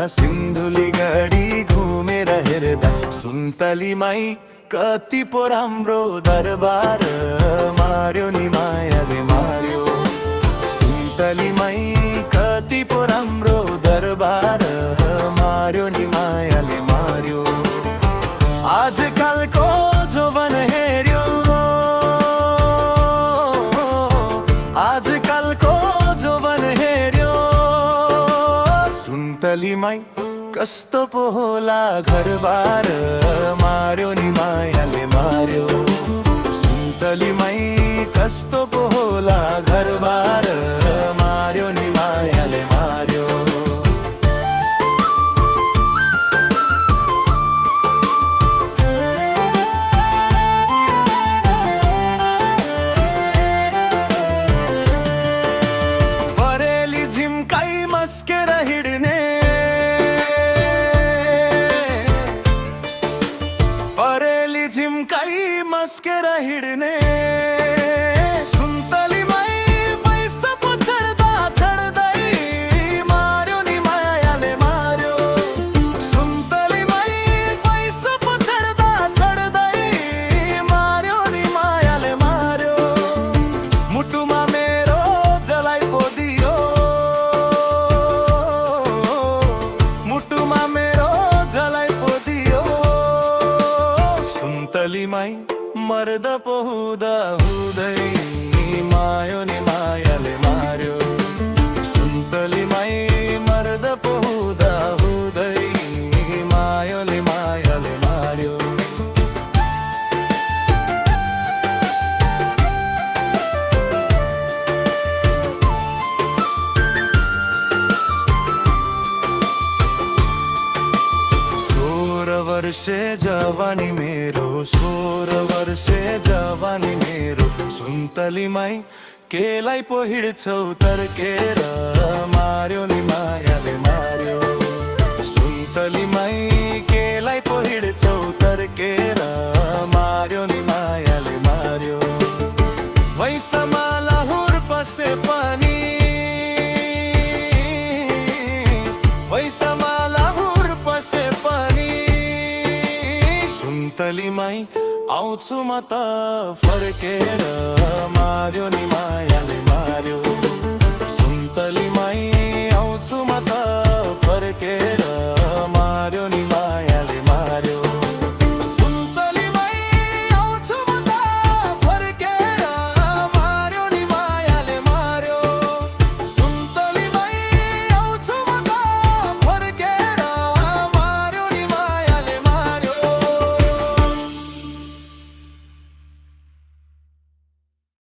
सिन्धुली गढी घुमेर हेर्दा सुन्तलीमाई कति पो राम्रो दरबार मार्यो नि मायाले मार्यो। सुन्तलीमाई कति पो राम्रो दरबार मार्यो नि मायाले मार्यो। आजकलको जोवन हेर्यो, आजकलको जोवन हेर्यो, सुन्तलीमाई कस्तो पो होला घरबार मार्यो नि मायाले मार्यो। सुन्तलीमाई कस्तो पो होला घरबार मार्यो नि मायाले मार्यो। बरेली झिम्काई मस्केर हिँड्ने, बरेली झिम्काई मस्केर हिँड्ने, सुन्तलीमाई पैसा पो चढ्दा चढ्दै मार्यो नि मायाले मार्यो। सुन्तलीमाई पैसा पो चढ्दा चढ्दै मार्यो नि मायाले मार्यो। मुटुमा मेरो जलाई पो दियो, मुटुमा मेरो जलाई पो दियो, सुन्तलीमाई मर्दा पो हुँदा हुँदै मायो नि मायाले मार्यो। सुन्तलीमाई मर्दा पो हुँदा हुँदै मायो नि मायाले मार्यो। वर्षे जवानी मेरो, 16 वर्षे जवानी मेरो, सुन्तलीमाई केलाई पो हिँड्छौ तर्केर मार्यो नि मायाले मार्यो। सुन्तलीमाई केलाई पो हिँड्छौ तर्केर मार्यो नि मायाले मार्यो। वैसमा लाहुर पसे पनि, वैसमा लाहुर पसे पनि, सुन्तलीमाई आउँछु म त फर्केर मार्यो नि मायाले मार्यो।